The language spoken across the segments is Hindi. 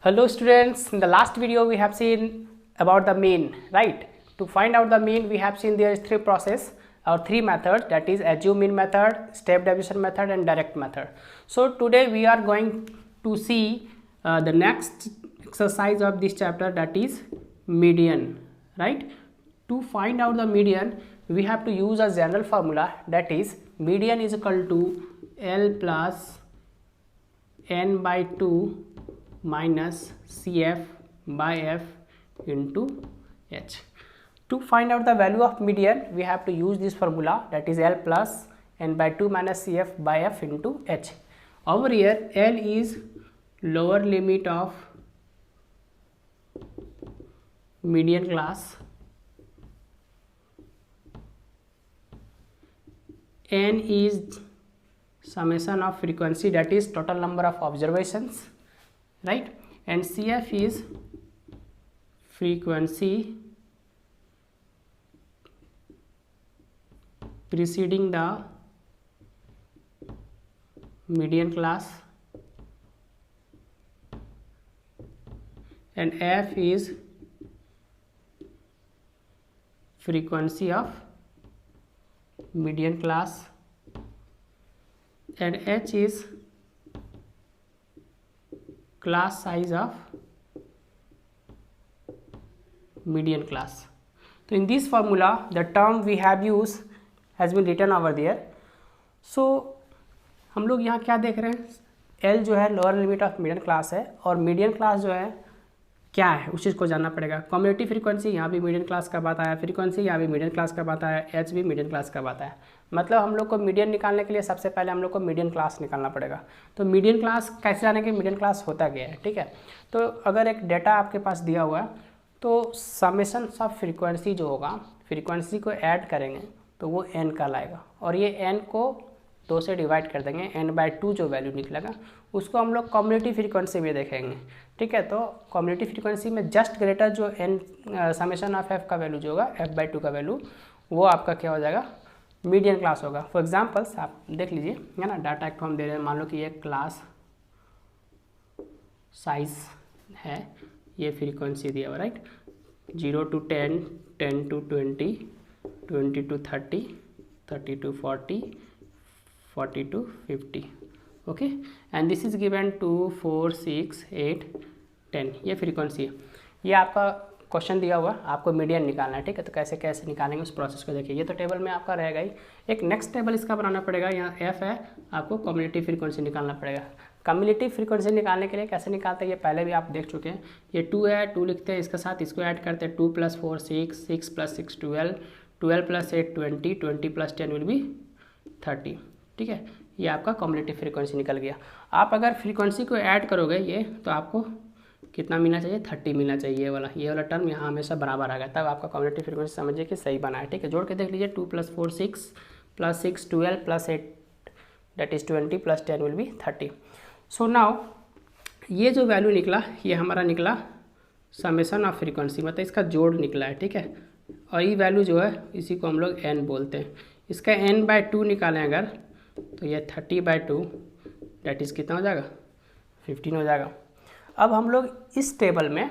Hello students, in the last video we have seen about the mean, right? To find out the mean we have seen there is three methods, that is assume mean method, step deviation method and direct method. So today we are going to see the next exercise of this chapter, that is median, right? To find out the median we have to use a general formula, that is median is equal to L plus n by 2 minus Cf by f into h. To find out the value of median we have to use this formula, that is L plus n by 2 minus Cf by f into h. Over here L is lower limit of median class, n is summation of frequency, that is total number of observations, right? And Cf is frequency preceding the median class, and f is frequency of median class, and h is class size of median class. So in this formula the term we have used has been written over there. So हम लोग यहाँ क्या देख रहे हैं, L जो है lower limit of median class है, और मीडियन क्लास जो है क्या है उस चीज़ को जानना पड़ेगा. कम्युनिटी फ्रीक्वेंसी यहाँ भी मीडियन क्लास का बात आया, फ्रीक्वेंसी यहाँ भी मीडियन क्लास का बात आया, एच भी मीडियन क्लास का बात आया. मतलब हम लोग को मीडियन निकालने के लिए सबसे पहले हम लोग को मीडियन क्लास निकालना पड़ेगा. तो मीडियन क्लास कैसे जानेंगे, मीडियन क्लास होता क्या है, ठीक है. तो अगर एक डेटा आपके पास दिया हुआ है तो समेशन ऑफ फ्रीक्वेंसी जो होगा, फ्रीक्वेंसी को ऐड करेंगे तो वो एन कहलाएगा, और ये एन को 2 से डिवाइड कर देंगे, n बाई 2 जो वैल्यू निकलेगा उसको हम लोग कम्युनिटी फ्रीक्वेंसी में देखेंगे, ठीक है. तो कम्युनिटी फ्रीक्वेंसी में जस्ट ग्रेटर जो n समेशन ऑफ f का वैल्यू जो होगा, f बाई 2 का वैल्यू, वो आपका क्या हो जाएगा, मीडियन क्लास होगा. फॉर एग्जांपल्स आप देख लीजिए, है ना. डाटा एक हम दे रहे हैं, मान लो कि ये क्लास साइज है, ये फ्रीक्वेंसी दिया हुआ, right. 0 to 10, 10 to 20, 20 to 30, 30 to 40, 40 to 50, okay. And this is given 2, 4, 6, 8, 10, ये फ्रीक्वेंसी है. ये आपका क्वेश्चन दिया हुआ, आपको मीडियन निकालना है, ठीक है. तो कैसे कैसे निकालेंगे उस प्रोसेस को देखिए. ये तो टेबल में आपका रहेगा ही, एक नेक्स्ट टेबल इसका बनाना पड़ेगा. यहाँ एफ है, आपको कम्युनिटी फ्रीक्वेंसी निकालना पड़ेगा. कम्युनिटी फ्रीक्वेंसी निकालने के लिए कैसे निकालते हैं ये पहले भी आप देख चुके हैं. ये 2 है, 2 लिखते हैं, इसके साथ इसको ऐड करते हैं. 2 + 4 6, 6 + 6 12, 12 + 8 20, 20 + 10 विल बी 30, ठीक है. ये आपका कम्युनिटी फ्रीक्वेंसी निकल गया. आप अगर फ्रीक्वेंसी को ऐड करोगे ये, तो आपको कितना मिलना चाहिए, 30 मिलना चाहिए. ये वाला टर्म यहाँ हमेशा बराबर आ गया, तब आपका कम्युनिटी फ्रीक्वेंसी समझिए कि सही बना है, ठीक है. जोड़ के देख लीजिए. 2 + 4 6 + 6 12 + 8 that is 20 + 10 will be 30. So now ये जो वैल्यू निकला, ये हमारा निकला समेशन ऑफ फ्रीक्वेंसी, मतलब इसका जोड़ निकला है, ठीक है. और ये वैल्यू जो है इसी को हम लोग n बोलते हैं. इसका n बाई 2 निकालें अगर, तो ये 30 बाई 2 डैट इज़ कितना हो जाएगा, 15 हो जाएगा. अब हम लोग इस टेबल में,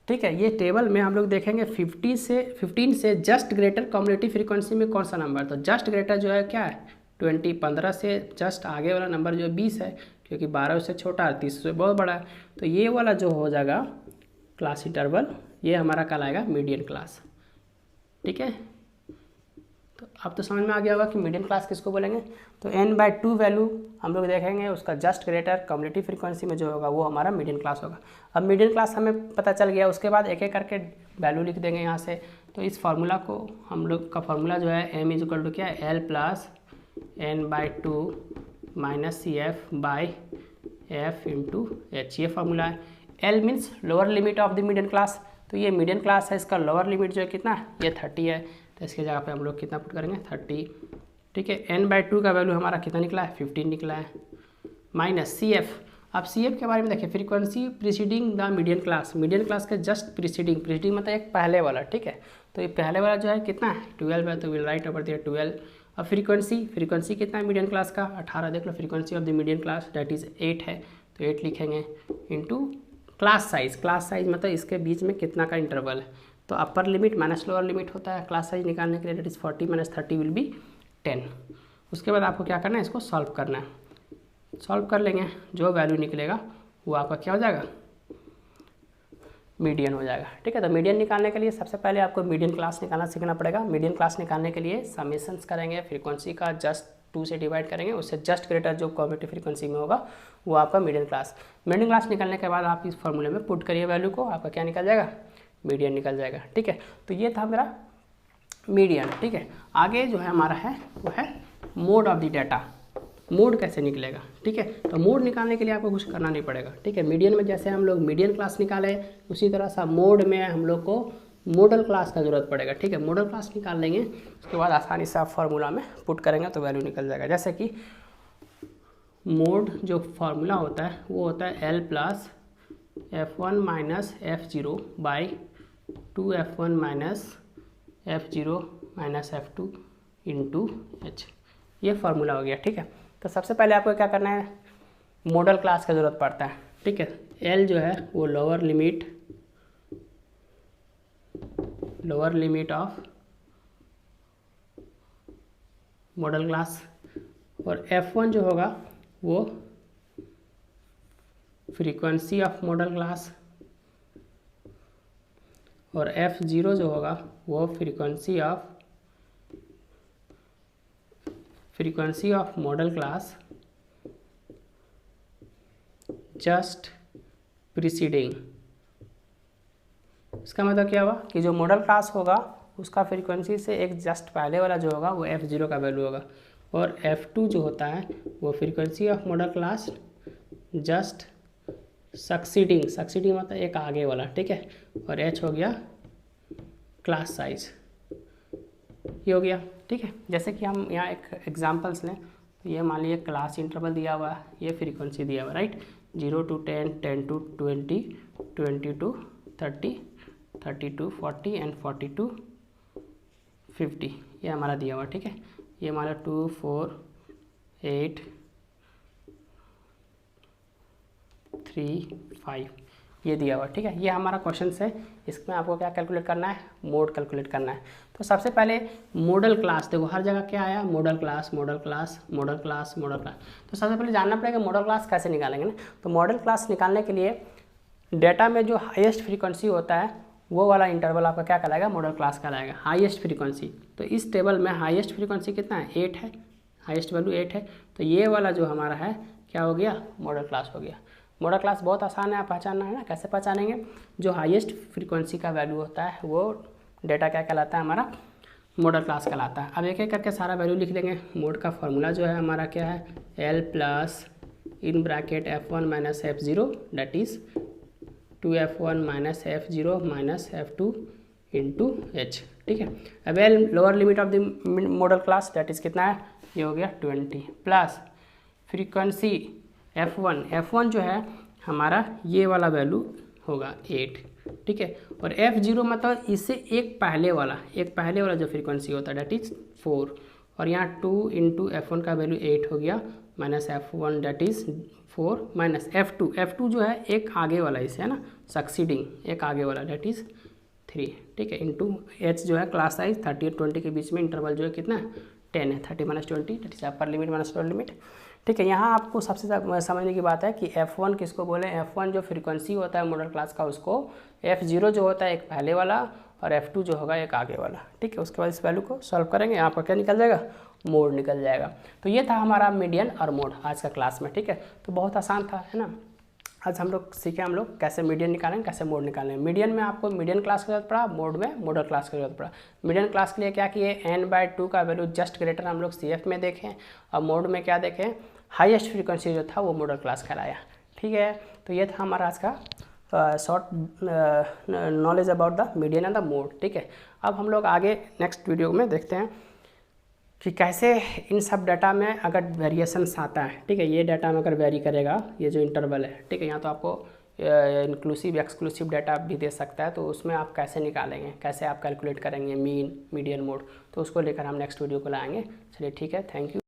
ठीक है, ये टेबल में हम लोग देखेंगे 15 से जस्ट ग्रेटर कम्युनिटी फ्रीक्वेंसी में कौन सा नंबर. तो जस्ट ग्रेटर जो है क्या है, 20. 15 से जस्ट आगे वाला नंबर जो 20 है, क्योंकि 12 से छोटा है, 30 से बहुत बड़ा है. तो ये वाला जो हो जाएगा क्लास इंटरवल, ये हमारा कहलाएगा मीडियन क्लास, ठीक है. तो अब तो समझ में आ गया होगा कि मीडियन क्लास किसको बोलेंगे. तो n बाई 2 वैल्यू हम लोग देखेंगे, उसका जस्ट ग्रेटर कम्युनिटी फ्रीक्वेंसी में जो होगा वो हमारा मीडियन क्लास होगा. अब मीडियन क्लास हमें पता चल गया, उसके बाद एक एक करके वैल्यू लिख देंगे यहाँ से. तो इस फार्मूला को, हम लोग का फार्मूला जो है m इज इक्वल टू क्या है, L plus n by 2 minus Cf by f into h, ये फार्मूला है. L means lower limit of the median class. तो ये मीडियन क्लास है, इसका लोअर लिमिट जो है कितना है, ये 30 है. तो इसके जगह पे हम लोग कितना पुट करेंगे, 30, ठीक है. n बाई 2 का वैल्यू हमारा कितना निकला है, 15 निकला है, माइनस Cf. अब Cf के बारे में देखिए, frequency preceding the median class, median class के जस्ट प्रीसीडिंग मतलब एक पहले वाला, ठीक है. तो ये पहले वाला जो है कितना है, 12 है, तो विल राइट ओवर दियर 12. अब फ्रीक्वेंसी कितना है मीडियन क्लास का, 18. देख low frequency of the median class, that is 8 है, तो 8 लिखेंगे इंटू क्लास साइज मतलब इसके बीच में कितना का इंटरवल है। तो upper limit minus lower limit होता है क्लास साइज निकालने के लिए, that is 40 minus 30 will be 10। उसके बाद आपको क्या करना है, इसको सॉल्व करना है। सॉल्व कर लेंगे, जो वैल्यू निकलेगा वो आपका क्या हो जाएगा, मीडियन हो जाएगा। ठीक है, तो मीडियन निकालने के लिए सबसे पहले आपको मीडियन क्लास निकालना सीखना पड़ेगा। मीडियन क्लास निकालने के लिए समेशंस करेंगे, फ्रीक्वेंसी का जस्ट 2 से डिवाइड करेंगे, उससे जस्ट ग्रेटर जो कम्यूटेटिव फ्रीक्वेंसी में होगा वो आपका मीडियन क्लास। मीडियन क्लास निकालने के बाद आप इस फॉर्मूले में पुट करिए वैल्यू को, आपका क्या निकल जाएगा, मीडियन निकल जाएगा। ठीक है, तो ये था मेरा मीडियन। ठीक है, आगे जो है हमारा है वो है mode of the data. Mode कैसे निकलेगा, ठीक है, तो मोड निकालने के लिए आपको कुछ करना नहीं पड़ेगा। ठीक है, मीडियन में जैसे हम लोग मीडियन क्लास निकाले, उसी तरह सा मोड में हम लोग को मॉडल क्लास का जरूरत पड़ेगा। ठीक है, मॉडल क्लास निकाल लेंगे, उसके बाद आसानी से आप फार्मूला में पुट करेंगे तो वैल्यू निकल जाएगा। जैसे कि मोड जो फार्मूला होता है वो होता है L plus F1 minus F0 by 2F1 minus F0 minus F2 into H। ये फार्मूला हो गया। ठीक है, तो सबसे पहले आपको क्या करना है, मॉडल क्लास का ज़रूरत पड़ता है। ठीक है, L जो है वो lower limit of model class, और F1 जो होगा वो फ्रीक्वेंसी ऑफ मॉडल क्लास, और F0 जो होगा वो frequency of model class just preceding. इसका मतलब क्या हुआ कि जो मॉडल क्लास होगा उसका फ्रीक्वेंसी से एक जस्ट पहले वाला जो होगा वो F0 का वैल्यू होगा, और F2 जो होता है वो frequency of model class just succeeding मतलब एक आगे वाला। ठीक है, और H हो गया क्लास साइज, ये हो गया। ठीक है, जैसे कि हम यहाँ एक एग्जांपल्स लें, तो ये मान लीजिए क्लास इंटरवल दिया हुआ है, ये फ्रीक्वेंसी दिया हुआ है, right, 0 to 10, 10 to 20, 20 to 30, 30 to 40 and 40 to 50, ये हमारा दिया हुआ। ठीक है, ये हमारा 2, 4, 8, 3, 5 ये दिया हुआ। ठीक है, ये हमारा क्वेश्चन है। इसमें आपको क्या कैलकुलेट करना है, मोड कैलकुलेट करना है। तो सबसे पहले मॉडल क्लास, देखो हर जगह क्या आया, मॉडल क्लास। तो सबसे पहले जानना पड़ेगा मॉडल क्लास कैसे निकालेंगे ना। तो मॉडल क्लास निकालने के लिए डेटा में जो हाईएस्ट फ्रीक्वेंसी होता है वो वाला इंटरवल आपका क्या कहलाएगा, मॉडल क्लास कहलाएगा, हाईएस्ट फ्रीक्वेंसी। तो इस टेबल में हाईएस्ट फ्रीक्वेंसी कितना है, 8 है, हाईएस्ट वैल्यू 8 है। तो ये वाला जो हमारा है क्या हो गया, मॉडल क्लास हो गया। मॉडल क्लास बहुत आसान है, आप पहचानना है ना। कैसे पहचानेंगे, जो हाईएस्ट फ्रीक्वेंसी का वैल्यू होता है वो डेटा क्या कहलाता है, हमारा मॉडल क्लास कहलाता है। अब एक एक करके सारा वैल्यू लिख लेंगे। मोड का फॉर्मूला जो है हमारा क्या है, L plus in bracket F1 minus F0 that is 2F1 minus F0 minus F2 into H। ठीक है, अब L lower limit of the model class that is कितना है, ये हो गया 20, प्लस फ्रीक्वेंसी F1 जो है हमारा ये वाला वैल्यू होगा 8। ठीक है, और F0 मतलब इससे एक पहले वाला जो फ्रीक्वेंसी होता है दैट इज 4, और यहाँ 2 इंटू F1 का वैल्यू 8 हो गया, minus F1 that is 4 minus F2 जो है एक आगे वाला इससे है ना, सक्सीडिंग एक आगे वाला दैट इज 3। ठीक है, इंटू H जो है क्लास साइज 30 और 20 के बीच में इंटरवल जो है कितना है, 10 है, 30 minus 20 that is upper limit minus lower limit. ठीक है, यहाँ आपको सबसे समझने की बात है कि F1 किसको बोले, F1 जो फ्रीक्वेंसी होता है मॉडल क्लास का उसको, F0 जो होता है एक पहले वाला, और F2 जो होगा एक आगे वाला। ठीक है, उसके बाद इस वैल्यू को सॉल्व करेंगे, आपका क्या निकल जाएगा, मोड निकल जाएगा। तो ये था हमारा मीडियन और मोड आज का क्लास में। ठीक है, तो बहुत आसान था, है ना। आज हम लोग सीखे कैसे मीडियन निकालें, कैसे मोड निकालें। मीडियन में आपको मीडियन क्लास की जरूरत पड़ा, मोड में मॉडल क्लास की जरूरत पड़ा। मीडियन क्लास के लिए क्या किए, n/2 का वैल्यू जस्ट ग्रेटर हम लोग CF में देखें, और मोड में क्या देखें, हाईएस्ट फ्रीक्वेंसी जो था वो मॉडल क्लास कहलाया। ठीक है, तो ये था हमारा आज का short knowledge about the median and the mode. ठीक है, अब हम लोग आगे नेक्स्ट वीडियो में देखते हैं कि कैसे इन सब डाटा में अगर वेरिएशंस आता है। ठीक है, ये डाटा में अगर वेरी करेगा, ये जो इंटरवल है, ठीक है, यहाँ तो आपको इंक्लूसिव एक्सक्लूसिव डाटा भी दे सकता है, तो उसमें आप कैसे निकालेंगे, कैसे आप कैलकुलेट करेंगे मीन, मीडियन, मोड, तो उसको लेकर हम नेक्स्ट वीडियो को लाएंगे। चलिए ठीक है, थैंक यू।